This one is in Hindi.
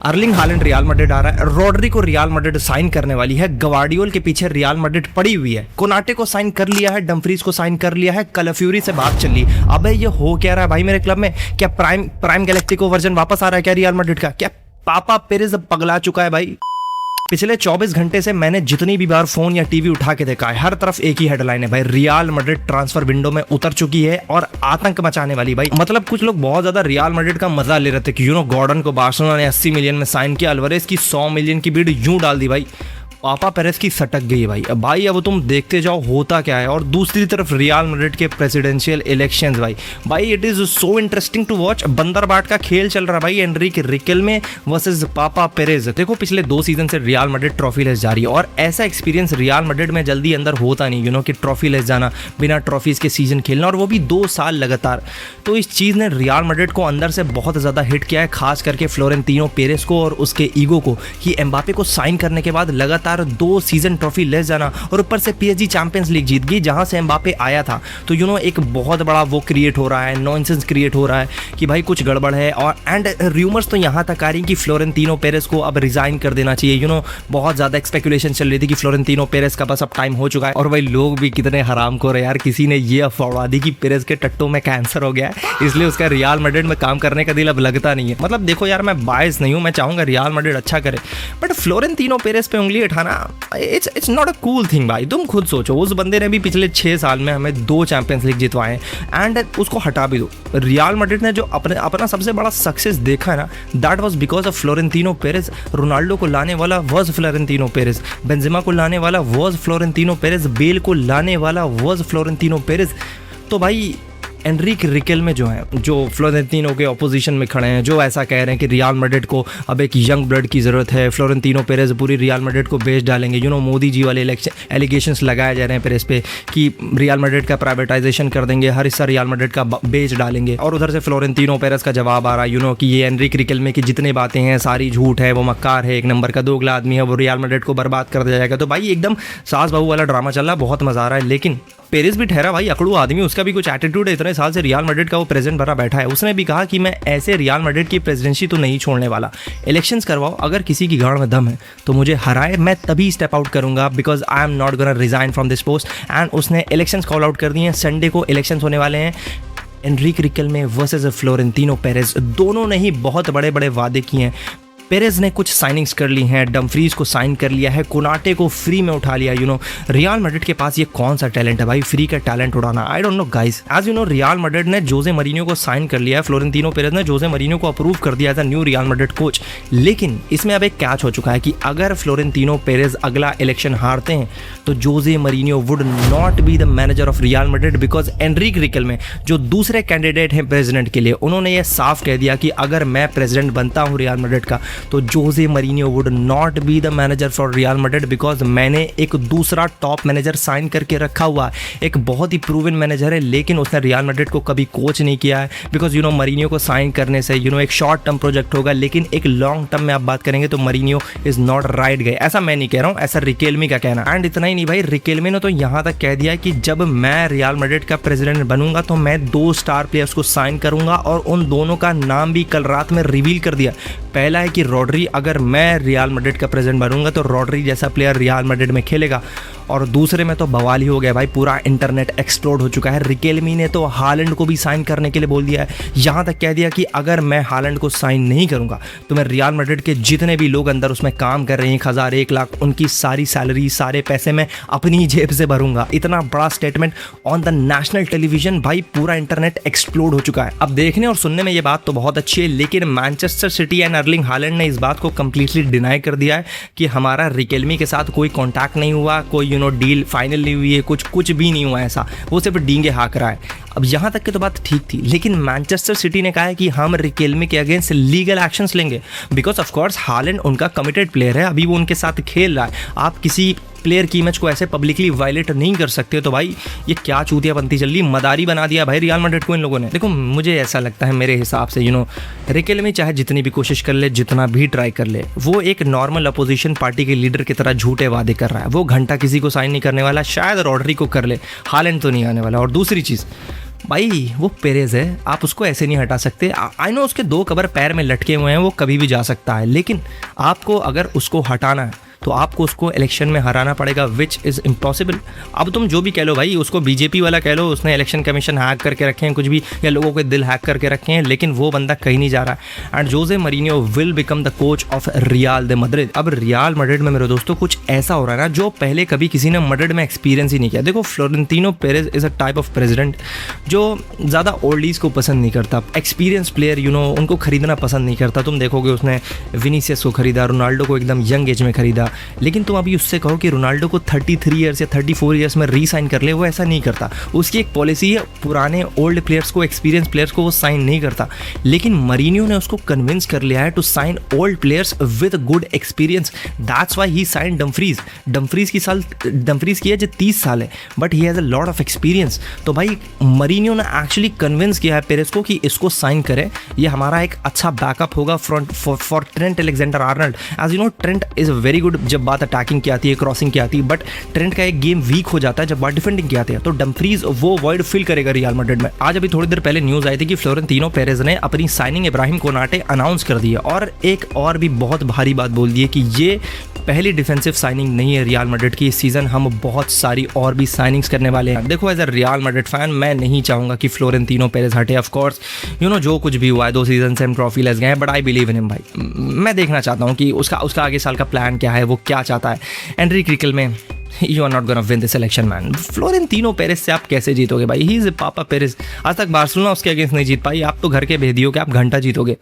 अर्लिंग हालैंड रियल मैड्रिड आ रहा है, रॉड्री को रियल मैड्रिड साइन करने वाली है, गवार्डियोल के पीछे रियल मैड्रिड पड़ी हुई है, कोनाटे को साइन कर लिया है, डम्फ्रीज को साइन कर लिया है, कलाफ्यूरी से बात चल रही। अबे ये हो क्या रहा है भाई मेरे क्लब में? क्या प्राइम गैलेक्टिको वर्जन वापस आ रहा है क्या रियल मैड्रिड का? क्या पापा पेरेज पगला चुका है भाई? पिछले 24 घंटे से मैंने जितनी भी बार फोन या टीवी उठा के देखा है, हर तरफ एक ही हेडलाइन है भाई, रियल मैड्रिड ट्रांसफर विंडो में उतर चुकी है और आतंक मचाने वाली भाई। मतलब कुछ लोग बहुत ज्यादा रियल मैड्रिड का मजा ले रहे थे कि गॉर्डन को बार्सिलोना ने 80 मिलियन में साइन किया, अल्वारेज की 100 मिलियन की बीड यूं डाल दी भाई। पापा पेरेस की सटक गई भाई। अब तुम देखते जाओ होता क्या है। और दूसरी तरफ रियल मैड्रिड के प्रेसिडेंशियल इलेक्शंस भाई it is so interesting to watch. बंदर बाट का खेल चल रहा है भाई, Enrique Riquelme versus Papa Perez. देखो पिछले 2 सीजन से रियल मैड्रिड ट्रॉफी लेस जा रही है और ऐसा एक्सपीरियंस रियल मैड्रिड में जल्दी अंदर होता नहीं कि ट्रॉफी लेस जाना, बिना ट्रॉफीज के सीजन खेलना, और वो भी 2 साल लगातार। तो इस चीज़ ने रियल मैड्रिड को अंदर से बहुत ज़्यादा हिट किया है, खास करके फ्लोरेंतीनो पेरेस को और उसके ईगो को, कि एम्बापे को साइन करने के बाद लगातार 2 सीजन ट्रॉफी ले जाना और ऊपर से पीएसजी चैंपियंस लीग जीत गई जहां से एम्बापे आया था। तो एक बहुत बड़ा वो क्रिएट हो रहा है, नॉनसेंस क्रिएट हो रहा है कि भाई कुछ गड़बड़ है। और एंड रूमर्स तो यहां तक आ रही कि फ्लोरेंतीनो पेरेस को अब रिजाइन कर देना चाहिए। बहुत ज्यादा स्पेकुलेशन चल रही थी कि फ्लोरेंतीनो पेरेस का बस अब टाइम हो चुका है। और भाई लोग भी कितने हरामखोर है यार, किसी ने ये अफवाह उड़ा दी कि पेरेस के टट्टों में कैंसर हो गया है, इसलिए उसका रियल मैड्रिड में काम करने का दिल अब लगता नहीं है। मतलब देखो यार, मैं बायस नहीं हूं, मैं चाहूंगा रियल मैड्रिड अच्छा करे, बट फ्लोरेंतीनो पेरेस पे उंगली उठाना it's not a cool thing भाई। तुम खुद सोचो, उस बंदे ने भी पिछले 6 साल में हमें 2 चैंपियंस लीग जितवाए हैं एंड उसको हटा भी दो। रियल मैड्रिड ने जो अपना सबसे बड़ा सक्सेस देखा है ना, that was because of Florentino Perez. Ronaldo को लाने वाला वाज फ्लोरेंतीनो पेरेस, बेंजेमा को लाने वाला वाज फ्लोरेंतीनो पेरेस, बेल को लाने वाला वाज फ्लोरेंतीनो पेरेस। तो भाई एनरिक रिकेल्मे जो है, जो फ्लोरेंतीनो के ऑपोजिशन में खड़े हैं, जो ऐसा कह रहे हैं कि रियल मैड्रिड को अब एक यंग ब्लड की ज़रूरत है, फ्लोरेंतीनो पेरेस पूरी रियल मैड्रिड को बेच डालेंगे। मोदी जी वाले एलिगेशंस लगाए जा रहे हैं पेरेस पे कि रियल मैड्रिड का प्राइवेटाइजेशन कर देंगे, हर हिस्सा रियल मैड्रिड का बेच डालेंगे। और उधर से फ्लोरेंतीनो पेरेस का जवाब आ रहा है कि ये एनरिक रिकेल्मे की जितनी बातें हैं सारी झूठ है, वो मक्कार है, 1 नंबर का दोगला आदमी है, वो रियल मैड्रिड को बर्बाद कर दिया जाएगा। तो भाई एकदम सास बहू वाला ड्रामा चल रहा है, बहुत मजा आ रहा है। लेकिन पेरेस भी ठहरा भाई अकड़ू आदमी, उसका भी कुछ एटीट्यूड है, इतने साल से रियल मैड्रिड का वो प्रेसिडेंट बना बैठा है। उसने भी कहा कि मैं ऐसे रियल मैड्रिड की प्रेसिडेंसी तो नहीं छोड़ने वाला, इलेक्शंस करवाओ, अगर किसी की गाड़ में दम है तो मुझे हराए, मैं तभी स्टेप आउट करूंगा, because I am not gonna resign from this post. And उसने इलेक्शंस कॉल आउट कर दिए हैं, संडे को इलेक्शंस होने वाले हैं। एनरिक रिकेल्मे वर्सेस फ्लोरेंतीनो पेरेस, दोनों ने ही बहुत बड़े बड़े वादे किए हैं। पेरेस ने कुछ साइनिंग्स कर ली हैं, डम्फ्रीज को साइन कर लिया है, कोनाटे को फ्री में उठा लिया। रियल मैड्रिड के पास ये कौन सा टैलेंट है भाई, फ्री का टैलेंट उड़ाना? I don't know guys. As Real Madrid ने जोसे मरीनियो को साइन कर लिया है, फ्लोरेंतीनो पेरेस ने जोसे मरीनियो को अप्रूव कर दिया as a new Real Madrid coach. लेकिन इसमें अब एक कैच हो चुका है कि अगर फ्लोरेंतीनो पेरेस अगला इलेक्शन हारते हैं तो Jose Mourinho would not be the manager of Real Madrid, because Enrique Riquelme जो दूसरे कैंडिडेट हैं प्रेसिडेंट के लिए, उन्होंने ये साफ कह दिया कि अगर मैं प्रेसिडेंट बनता हूँ रियल मैड्रिड का तो Jose Mourinho would not be the manager for Real Madrid, because मैंने एक दूसरा टॉप मैनेजर साइन करके रखा हुआ है, एक बहुत ही प्रूवन मैनेजर है, लेकिन उसने रियल मैड्रिड को कभी कोच नहीं किया है। बिकॉज मरीनियो को साइन करने से एक शॉर्ट टर्म प्रोजेक्ट होगा, लेकिन एक लॉन्ग टर्म में आप बात करेंगे तो मरीनियो इज नॉट राइट गए। ऐसा मैं नहीं कह रहा हूँ, ऐसा रिकेल्मे का कहना। एंड इतना ही नहीं भाई, रिकेल्मे ने तो यहाँ तक कह दिया कि जब मैं रियल मैड्रिड का प्रेसिडेंट बनूंगा तो मैं 2 स्टार प्लेयर्स को साइन करूंगा, और उन दोनों का नाम भी कल रात में रिवील कर दिया। पहला है कि रॉड्री, अगर मैं रियल मैड्रिड का प्रेसिडेंट बनूंगा तो रॉड्री जैसा प्लेयर रियल मैड्रिड में खेलेगा। और दूसरे में तो बवाल ही हो गया भाई, पूरा इंटरनेट एक्सप्लोड हो चुका है। रिकेल्मे ने तो हालैंड को भी साइन करने के लिए बोल दिया है, यहाँ तक कह दिया कि अगर मैं हालैंड को साइन नहीं करूंगा तो मैं रियल मैड्रिड के जितने भी लोग अंदर उसमें काम कर रहे हैं, 1000 1 लाख, उनकी सारी सैलरी, सारे पैसे मैं अपनी जेब से भरूंगा। इतना बड़ा statement on the national television, भाई पूरा इंटरनेट एक्सप्लोड हो चुका है। अब देखने और सुनने में ये बात तो बहुत अच्छी है, लेकिन Manchester city and Erling Haaland ने इस बात को कंप्लीटली डिनाई कर दिया है कि हमारा रिकेल्मे के साथ कोई कॉन्टैक्ट नहीं हुआ, कोई डील फाइनल नहीं हुई है, कुछ भी नहीं हुआ ऐसा, वो सिर्फ डींगे हाँक रहा है। अब यहाँ तक की तो बात ठीक थी, लेकिन मैनचेस्टर सिटी ने कहा है कि हम रिकेल्मे के अगेंस्ट लीगल एक्शंस लेंगे, बिकॉज ऑफ कोर्स हालैंड उनका कमिटेड प्लेयर है, अभी वो उनके साथ खेल रहा है। आप किसी प्लेयर की इमेज को ऐसे पब्लिकली वायलेट नहीं कर सकते। तो भाई ये क्या चूतिया बनती चल रही, मदारी बना दिया भाई रियल मैड्रिड को इन लोगों ने। देखो मुझे ऐसा लगता है, मेरे हिसाब से रिकेल्मे चाहे जितनी भी कोशिश कर ले, जितना भी ट्राई कर ले, वो एक नॉर्मल अपोजिशन पार्टी के लीडर की तरह झूठे वादे कर रहा है। वो घंटा किसी को साइन नहीं करने वाला, शायद रॉड्री को कर ले, हालैंड तो नहीं आने वाला। और दूसरी चीज़, भाई वो पेरेज है, आप उसको ऐसे नहीं हटा सकते। आई नो उसके 2 कबर पैर में लटके हुए हैं, वो कभी भी जा सकता है, लेकिन आपको अगर उसको हटाना है तो आपको उसको इलेक्शन में हराना पड़ेगा, विच इज़ इम्पॉसिबल। अब तुम जो भी कह लो भाई, उसको बीजेपी वाला कह लो, उसने इलेक्शन कमीशन हैक करके रखे हैं कुछ भी, या लोगों के दिल हैक करके रखे हैं, लेकिन वो बंदा कहीं नहीं जा रहा है। And Jose Mourinho will become the coach of Real de Madrid. अब रियाल मड्रिड में मेरे दोस्तों कुछ ऐसा हो रहा है ना जो पहले कभी किसी ने मड्रिड में एक्सपीरियंस ही नहीं किया। देखो Florentino Perez is a type of president जो ज़्यादा ओल्डीज को पसंद नहीं करता, एक्सपीरियंस प्लेयर उनको खरीदना पसंद नहीं करता। तुम देखोगे उसने विनीसियस को खरीदा, रोनाल्डो को एकदम यंग एज में खरीदा, लेकिन तुम अभी उससे कहो कि रोनाल्डो को 33 ईयर्स या 34 ईयर्स में री साइन कर ले, वो ऐसा नहीं करता। उसकी एक पॉलिसी है, पुराने ओल्ड प्लेयर्स को, एक्सपीरियंस प्लेयर्स को वो साइन नहीं करता। लेकिन मरीनियो ने उसको कन्विंस कर लिया है to sign old players with good experience. That's why he sign Dumfries. Dumfries की एज 30 साल है, but he has a lot of experience. तो भाई मरीनियो ने एक्चुअली कन्विंस किया है पेरेज को कि इसको साइन करें, ये हमारा एक अच्छा बैकअप होगा for Trent Alexander Arnold. As you know Trent is very good जब बात अटैकिंग की आती है, क्रॉसिंग की आती है, बट ट्रेंट का एक गेम वीक हो जाता है जब बात डिफेंडिंग की आती है। तो डम्फ्रीज वो वॉइड फिल करेगा रियल मैड्रिड में। आज अभी थोड़ी देर पहले न्यूज़ आई थी कि फ्लोरेंटिनो पेरेज ने अपनी साइनिंग इब्राहिम कोनाटे अनाउंस कर दी है, और एक और भी बहुत भारी बात बोल दी है कि ये पहली डिफेंसिव साइनिंग नहीं है रियल मैड्रिड की इस सीज़न, हम बहुत सारी और भी साइनिंग्स करने वाले हैं। देखो as a Real Madrid fan मैं नहीं चाहूँगा कि फ्लोरेंटिनो पेरेज हटे। ऑफ कोर्स जो कुछ भी हुआ है, 2 सीजन से हम ट्रॉफी लेस गए हैं, but I believe in him भाई। मैं देखना चाहता हूँ कि उसका आगे साल का प्लान क्या है, वो क्या चाहता है। Enrique Riquelme you are not gonna win this election man. Florentino Perez से आप कैसे जीतोगे भाई? He is Papa Perez. आज तक बार्सिलोना उसके अगेंस्ट नहीं जीत पाई, आप तो घर के भेदियों के आप घंटा जीतोगे।